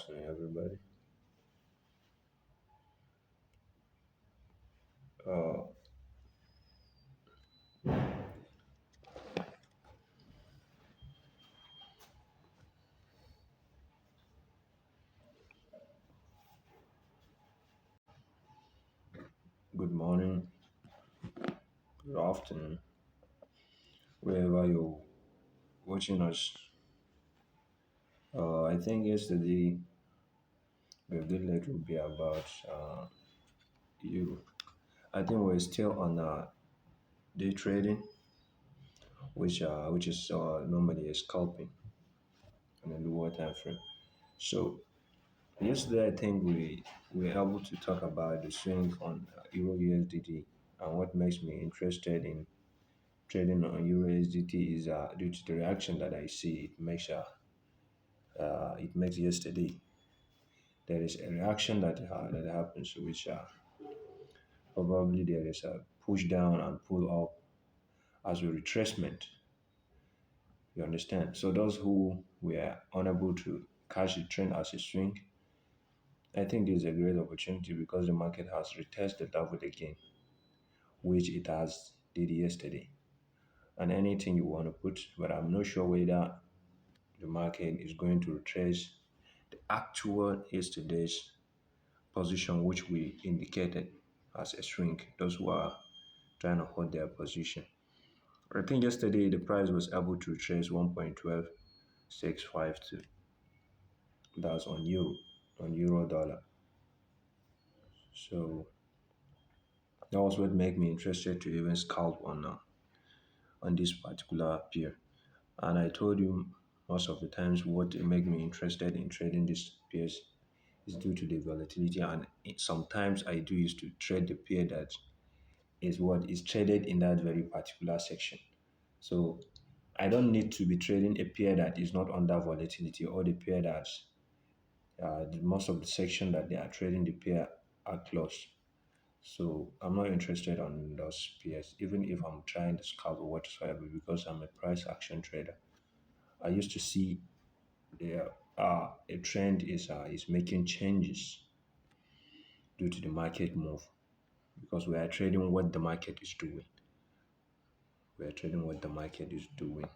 afternoon, everybody. Uh, Good morning, good afternoon, wherever you're watching us. I think yesterday we did little bit about you. I think we're still on day trading, which is normally a scalping on a lower time frame. So yesterday, I think we were able to talk about the swing on Euro USDT, and what makes me interested in trading on Euro USDT is due to the reaction that I see. It makes yesterday. There is a reaction that happens, which probably there is a push down and pull up as a retracement. You understand? So those who were unable to catch the trend as a swing, I think this is a great opportunity because the market has retested the level again, which it has did yesterday. And anything you want to put, but I'm not sure whether the market is going to retrace the actual yesterday's position, which we indicated as a swing. Those who are trying to hold their position. I think yesterday the price was able to trace 1.12652. That's on euro dollar. So that was what made me interested to even scalp on this particular pair. And I told you most of the times what made me interested in trading these pairs is due to the volatility. And sometimes I do used to trade the pair that is what is traded in that very particular section. So I don't need to be trading a pair that is not under volatility, or the pair that most of the section that they are trading the pair are closed. So I'm not interested on those pairs, even if I'm trying to scalp or whatsoever, because I'm a price action trader. I used to see a trend is making changes due to the market move, because we are trading what the market is doing. We are trading what the market is doing,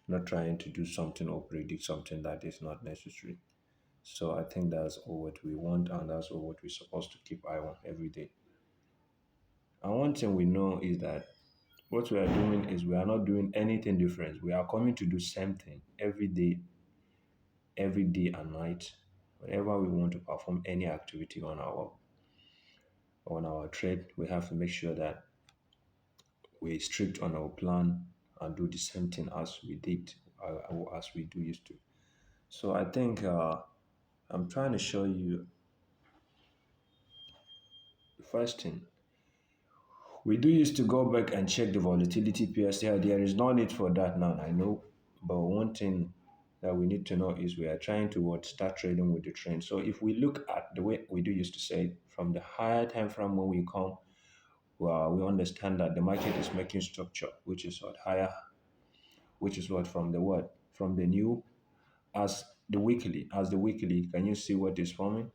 not trying to do something or predict something that is not necessary. So I think that's all what we want, and that's all what we're supposed to keep eye on every day. And one thing we know is that what we are doing is we are not doing anything different. We are coming to do same thing every day and night. Whenever we want to perform any activity on our trade, we have to make sure that we're strict on our plan and do the same thing as we did, or as we do used to. So I think I'm trying to show you the first thing. We do used to go back and check the volatility pairs. Yeah, there is no need for that now, I know. But one thing that we need to know is we are trying to start trading with the trend. So if we look at the way we do used to say, from the higher time frame when we come, well, we understand that the market is making structure, which is what higher, which is what from the what? From the new as the weekly, can you see what is forming?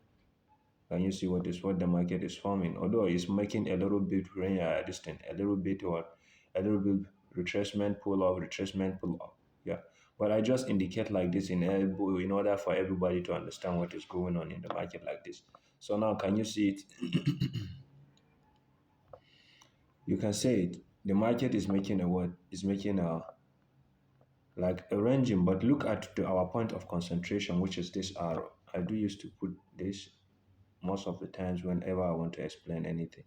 Can you see what the market is forming? Although it's making a little bit distant, a little bit or a little bit retracement pull up. Yeah. But I just indicate like this in order for everybody to understand what is going on in the market like this. So now can you see it? You can say it. The market is making a what? Is making a like a ranging, but look at our point of concentration, which is this arrow. I do used to put this most of the times whenever I want to explain anything.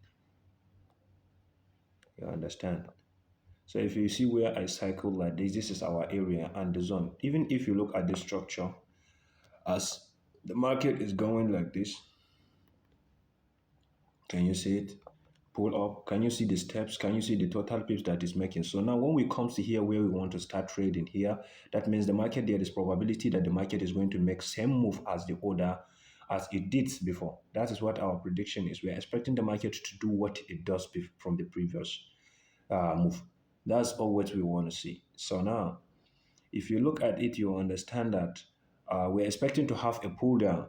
You understand? So if you see where I cycle like this is our area and the zone. Even if you look at the structure, as the market is going like this, can you see it? Pull up. Can you see the steps? Can you see the total pips that is making? So now when we come to here where we want to start trading here, that means the market, there is probability that the market is going to make same move as the order as it did before. That is what our prediction is. We're expecting the market to do what it does from the previous move. That's all what we want to see. So now, if you look at it, you understand that we're expecting to have a pull down,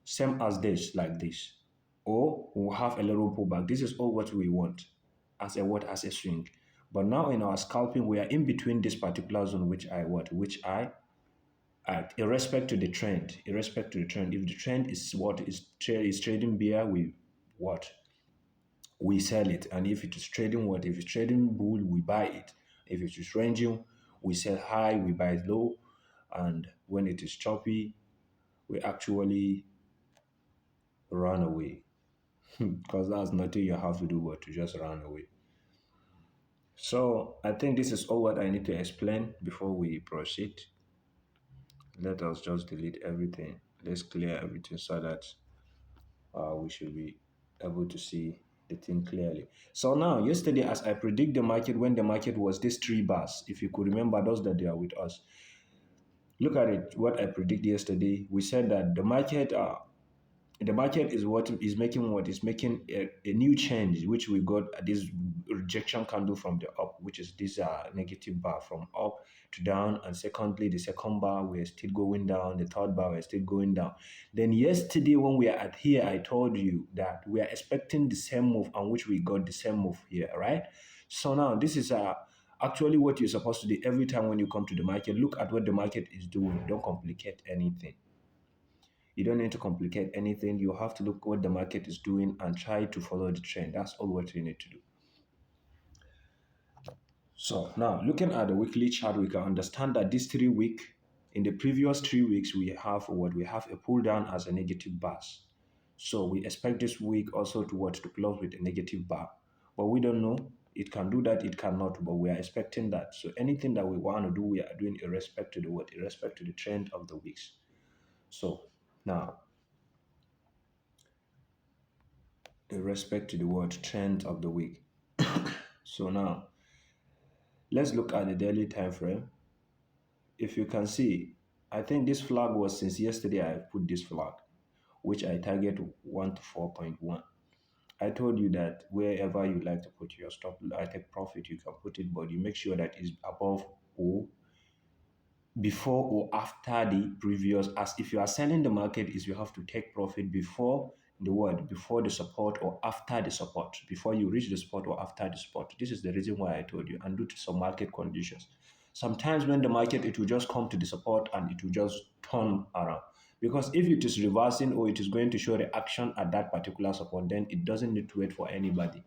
same as this, like this, or we'll have a little pullback. This is all what we want as a what as a swing. But now in our scalping, we are in between this particular zone, which I act, irrespect to the trend, irrespect to the trend. If the trend is is trading bear, we what we sell it, and if it is trading what if it's trading bull, we buy it. If it is ranging, we sell high, we buy low, and when it is choppy, we actually run away because that's nothing you have to do but to just run away. So I think this is all what I need to explain before we proceed. Let us just delete everything. Let's clear everything so that we should be able to see the thing clearly. So now, yesterday, as I predict the market, when the market was these three bars, if you could remember those that they are with us, look at it. What I predicted yesterday, we said that the market is what is making a new change, which we got this rejection candle from the up, which is this negative bar from up to down, and secondly the second bar we're still going down, the third bar we're still going down. Then yesterday when we are at here, I told you that we are expecting the same move, and which we got the same move here, right? So now this is actually what you're supposed to do every time when you come to the market. Look at what the market is doing, don't complicate anything. You don't need to complicate anything. You have to look what the market is doing and try to follow the trend. That's all what you need to do. So now looking at the weekly chart, we can understand that this 3 week, in the previous 3 weeks, we have a pull down as a negative bars. So we expect this week also to close with a negative bar. But we don't know. It can do that, it cannot, but we are expecting that. So anything that we want to do, we are doing irrespective to the irrespective to the trend of the weeks. So now in respect to the word trend of the week. So now let's look at the daily time frame. If you can see, I think this flag was since yesterday I put this flag, which I target 1 to 4.1. I told you that wherever you like to put your stop, I take profit, you can put it, but you make sure that it's above O, before or after the previous. As if you are selling the market, is you have to take profit before before the support or after the support, before you reach the support or after the support. This is the reason why I told you, and due to some market conditions, sometimes when the market, it will just come to the support and it will just turn around, because if it is reversing or it is going to show the action at that particular support, then it doesn't need to wait for anybody.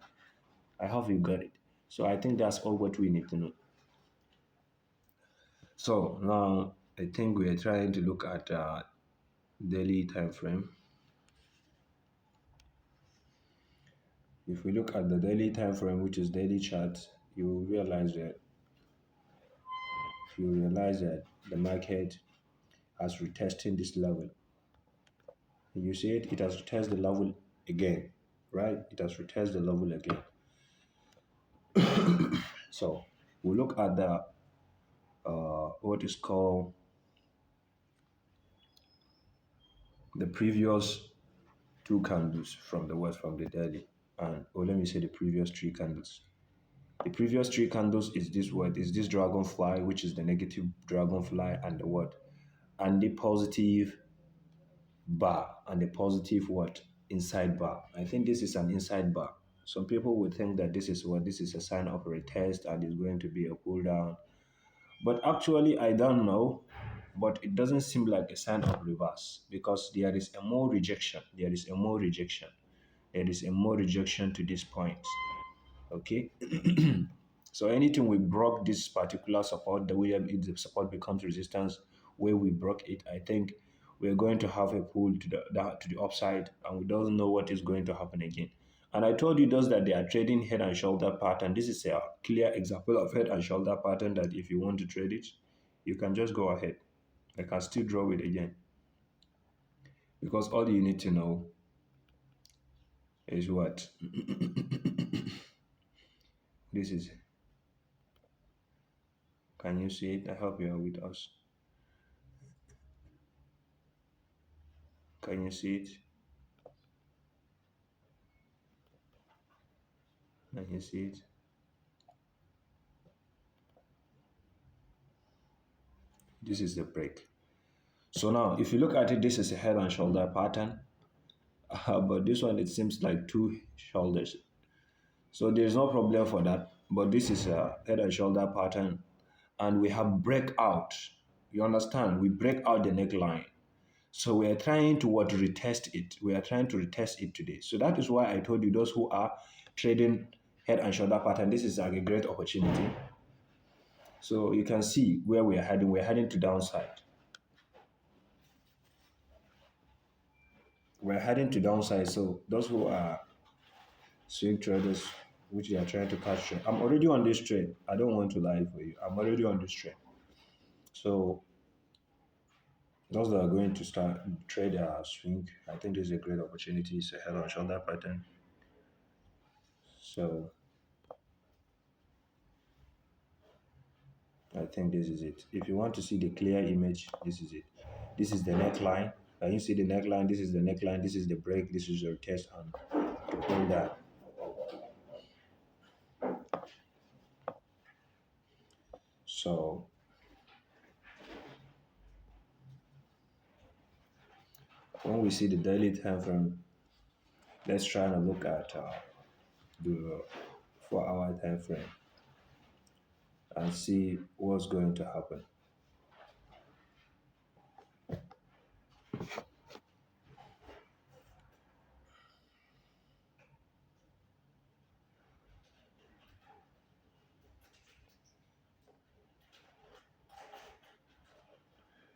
I hope you got it. So I think that's all what we need to know. So now I think we are trying to look at daily time frame. If we look at the daily time frame, which is daily chart, you will realize that the market has retested this level. You see it, it has retested the level again, right? It has retested the level again. So we look at the what is called the previous two candles from the daily, and let me say the previous three candles. The previous three candles is this dragonfly, which is the negative dragonfly, and the what? And the positive bar, and the positive what? Inside bar. I think this is an inside bar. Some people would think that this is a sign of a retest and it's going to be a cool down. But actually, I don't know. But it doesn't seem like a sign of reverse, because there is a more rejection. There is a more rejection. There is a more rejection to this point. Okay. So anything we broke this particular support, the way the support becomes resistance, where we broke it, I think we're going to have a pull to the upside, and we don't know what is going to happen again. And I told you those that they are trading head and shoulder pattern. This is a clear example of head and shoulder pattern that if you want to trade it, you can just go ahead. I can still draw it again, because all you need to know is what this is. Can you see it? I hope you are with us. Can you see it? Can you see it? This is the break. So now, if you look at it, this is a head and shoulder pattern, but this one it seems like two shoulders. So there's no problem for that. But this is a head and shoulder pattern, and we have breakout. You understand? We break out the neckline. So we are trying to what retest it. We are trying to retest it today. So that is why I told you those who are trading head and shoulder pattern, this is like a great opportunity. So you can see where we are heading. We're heading to downside. We're heading to downside. So those who are swing traders, which they are trying to catch trade. I'm already on this trade. I don't want to lie for you. I'm already on this trade. So those that are going to start trade swing, I think this is a great opportunity. It's a head and shoulder pattern. So I think this is it. If you want to see the clear image, this is it. This is the neckline. Can you see the neckline? This is the neckline. This is the break. This is your test and to pull that. So when we see the daily time frame, let's try and look at the 4 hour time frame and see what's going to happen.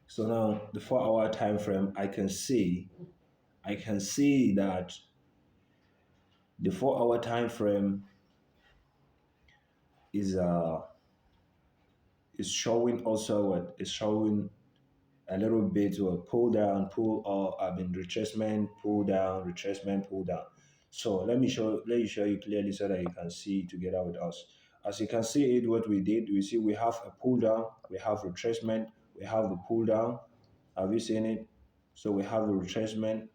So now the 4 hour time frame, I can see that the 4 hour time frame is showing also what is showing a little bit of pull down, pull up, retracement, pull down, retracement, pull down. So let me show you clearly so that you can see together with us. As you can see it, what we did, we see we have a pull down, we have retracement, we have a pull down. Have you seen it? So we have a retracement.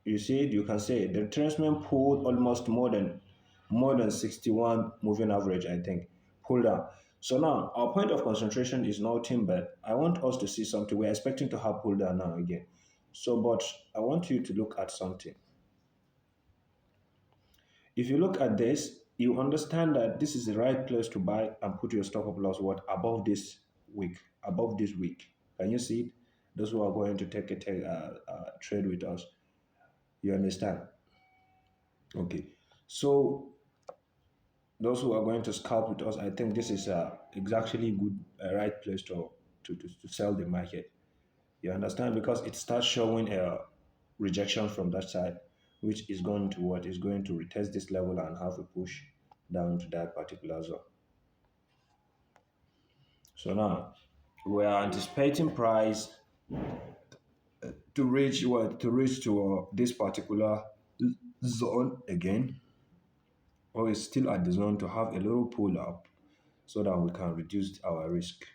You see it, you can see it. The retracement pulled almost more than 61 moving average, I think. Pull down. So now our point of concentration is nothing but I want us to see something. We're expecting to have pull down now again. So, but I want you to look at something. If you look at this, you understand that this is the right place to buy and put your stop loss what above this week, above this week. Can you see it? Those who are going to take a trade with us. You understand? Okay. So those who are going to scalp with us, I think this is exactly good, right place to sell the market. You understand? Because it starts showing a rejection from that side, which is going to what is going to retest this level and have a push down to that particular zone. So now we are anticipating price to reach what to reach to this particular zone again, or is still at the zone to have a little pull up so that we can reduce our risk.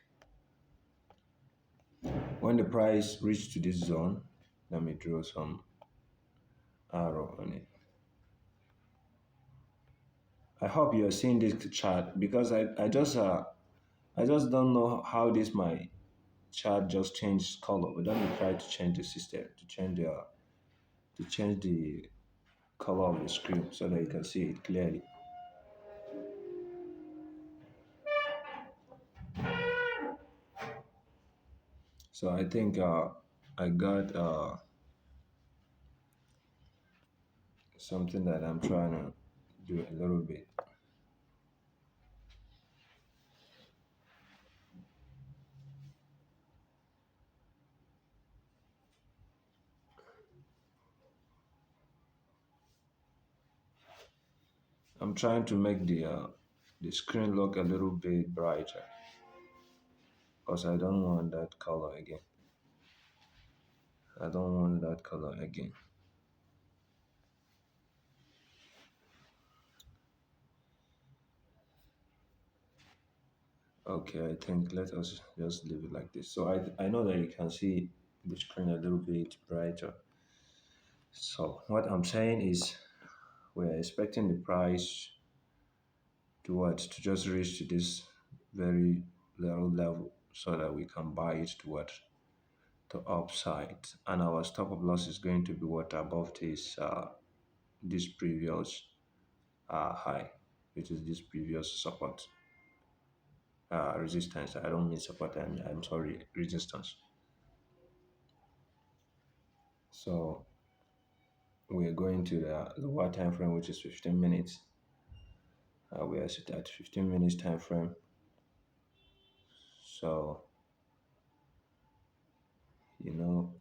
When the price reach to this zone, let me draw some arrow on it. I hope you are seeing this chart because I just don't know how this my chart just changed color. But let me try to change the system to change the color of the screen so that you can see it clearly. So I think I got something that I'm trying to do a little bit. I'm trying to make the screen look a little bit brighter because I don't want that color again. I don't want that color again. Okay, I think let us just leave it like this. So I know that you can see the screen a little bit brighter. So what I'm saying is we're expecting the price to what to just reach to this very low level so that we can buy it to what to upside, and our stop of loss is going to be what above this previous high, which is this previous support resistance. I don't mean support. I'm sorry, resistance. So we're going to the lower time frame, which is 15 minutes. We are at 15 minutes time frame. So you know,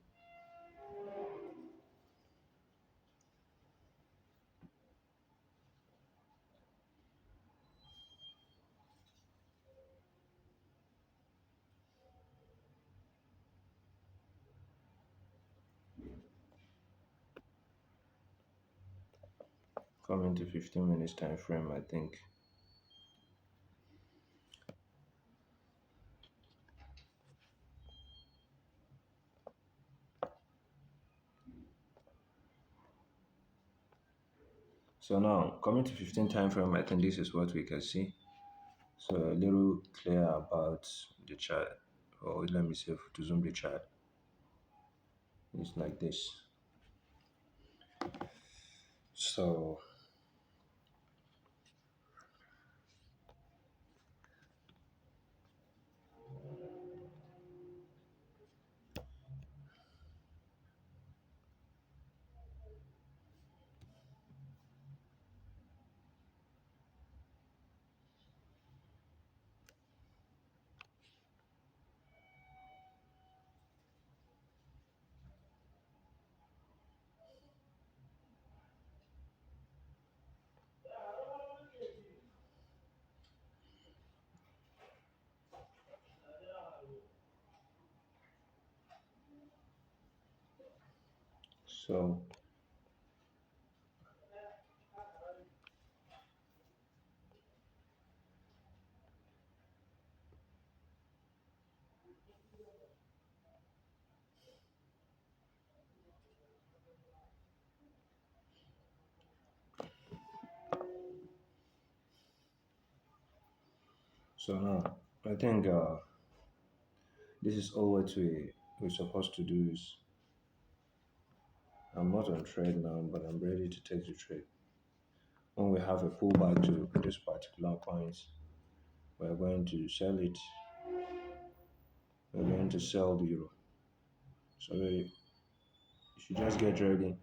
coming to 15 minutes time frame, I think. So now coming to 15 time frame, I think this is what we can see. So a little clear about the chart, or let me say to zoom the chart. It's like this. So so so now I think this is all what we're supposed to do is I'm not on trade now, but I'm ready to take the trade. When we have a pullback to this particular coins, we're going to sell it. We're going to sell the euro. So you should just get ready.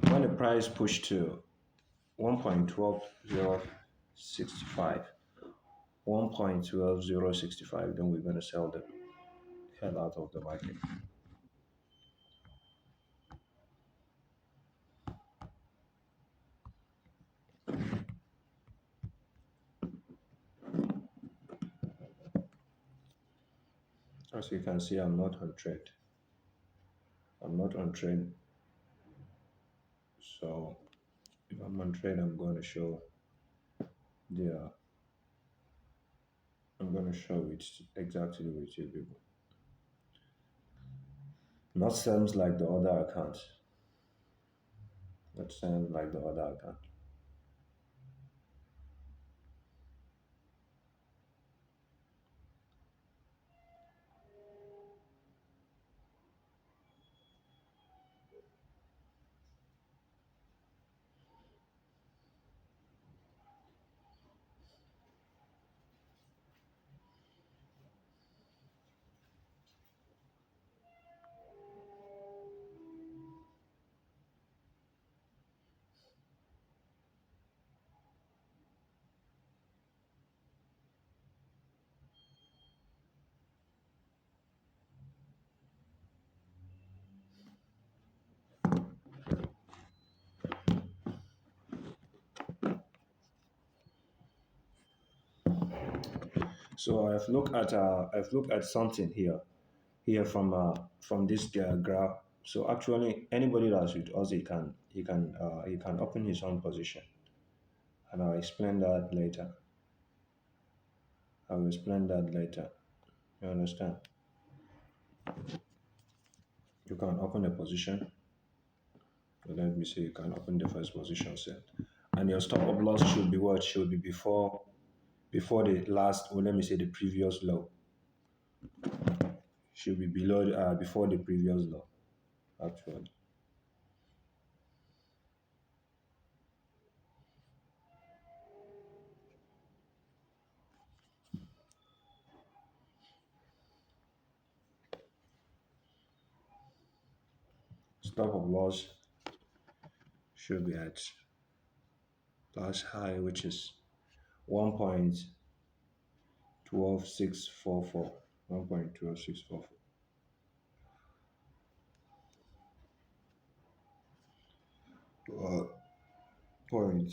When the price push to 1.12065, 1.12065, then we're going to sell the hell out of the market. As you can see, I'm not on trade. I'm not on trade. So if I'm on trade, I'm going to show the I'm going to show it exactly with you people. Not sounds like the other account. Not sounds like the other account. So I've looked at something here from this graph. So actually, anybody that's with us, he can open his own position, and I'll explain that later. I will explain that later. You understand? You can open a position. So let me say you can open the first position set, and your stop of loss should be what should be before. before the last, or let me say the previous low. Should be below before the previous low, actually. Stop of loss should be at last high, which is 1.12644. 1.12644. Uh, point.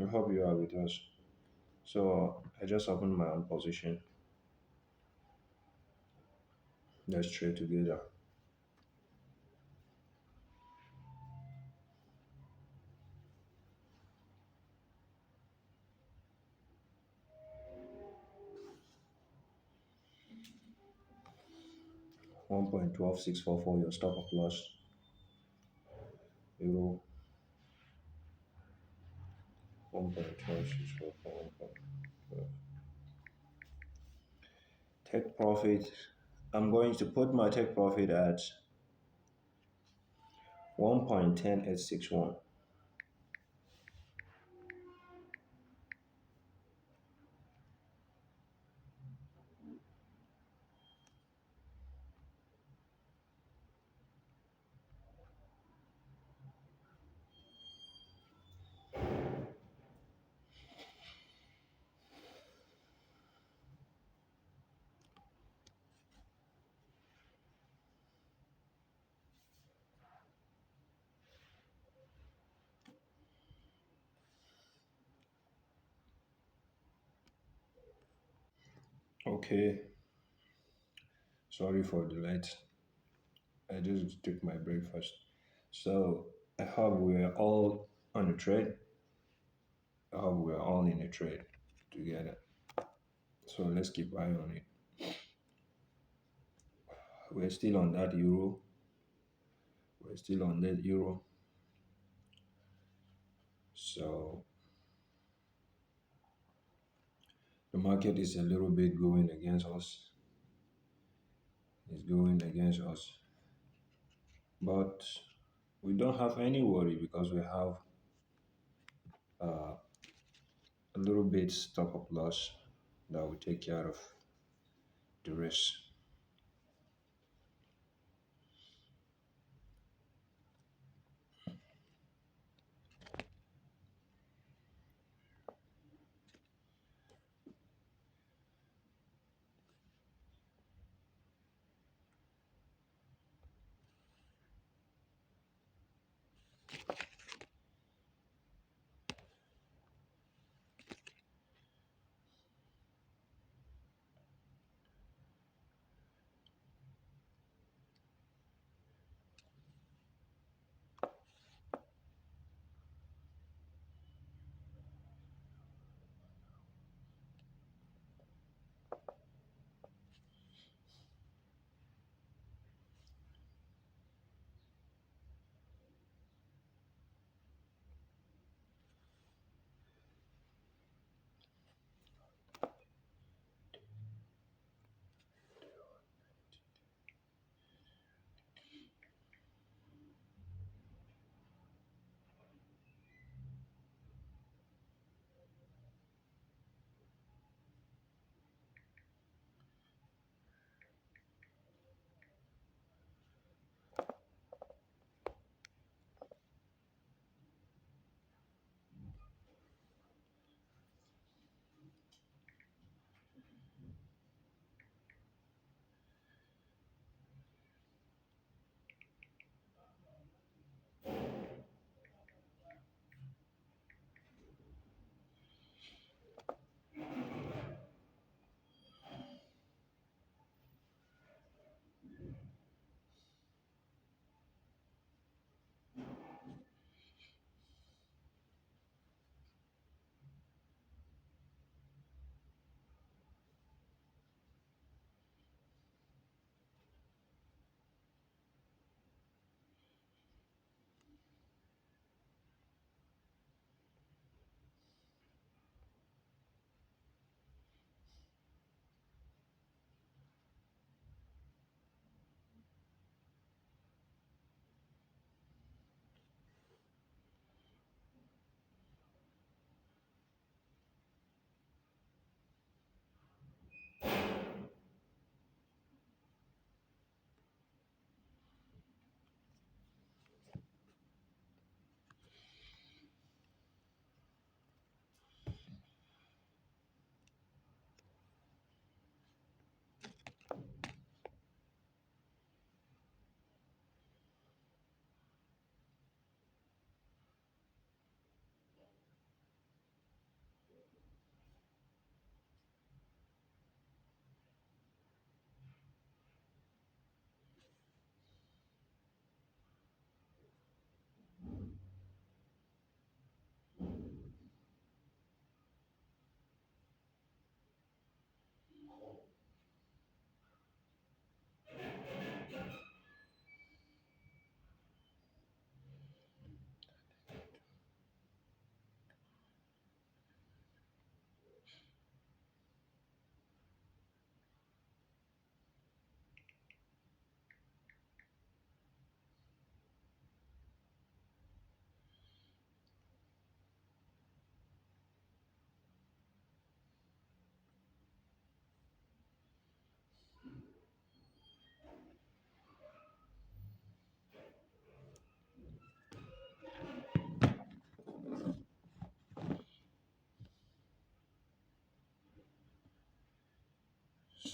I hope you are with us. So I just opened my own position. Let's trade together. 1.12644 your stop of loss. Euro 1.12644. Take profit. I'm going to put my take profit at 1.10861. Okay, sorry for the late. I just took my breakfast. So I hope we're all on a trade. I hope we're all in a trade together. So let's keep eye on it. We're still on that euro. We're still on that euro. So the market is a little bit going against us. It's going against us. But we don't have any worry because we have a little bit stop of loss that will take care of the rest.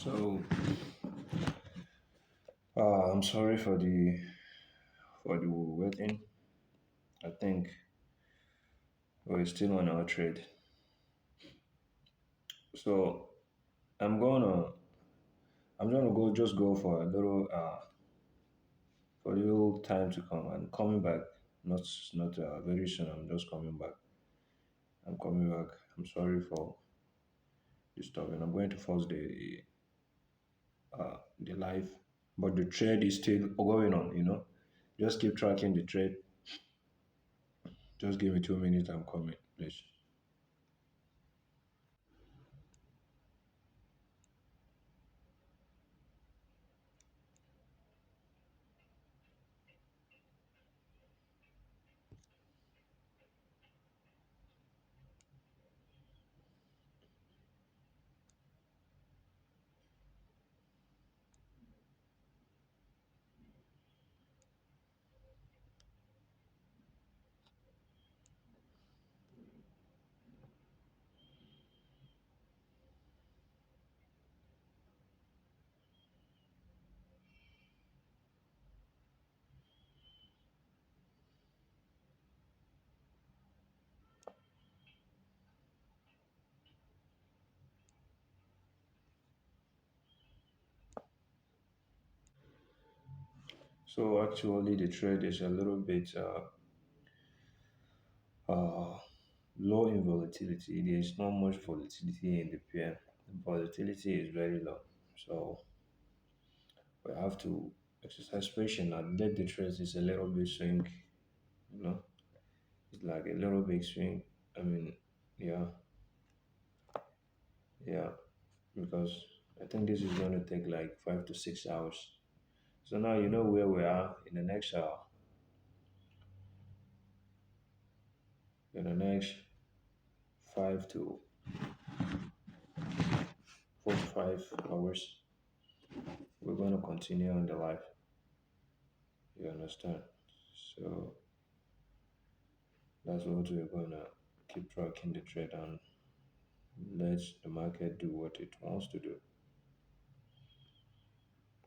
So I'm sorry for the waiting. I think we're still on our trade. So I'm gonna I'm gonna go for a little time to come. I'm coming back. Not very soon. I'm just coming back. I'm coming back. I'm sorry for disturbing. I'm going to force the live, but the trade is still going on. Just keep tracking the trade. Just give me 2 minutes. I'm coming, please. So actually, the trade is a little bit low in volatility. There is not much volatility in the pair. The volatility is very low. So we have to exercise patience and let the trade is a little bit swing. You know, it's like a little bit swing. I mean, yeah, yeah, because I think this is going to take like 5 to 6 hours. So now you know where we are in the next hour. In the next 5 to 4 to 5 hours, we're going to continue on the live. You understand? So that's what we're going to keep tracking the trade and let the market do what it wants to do.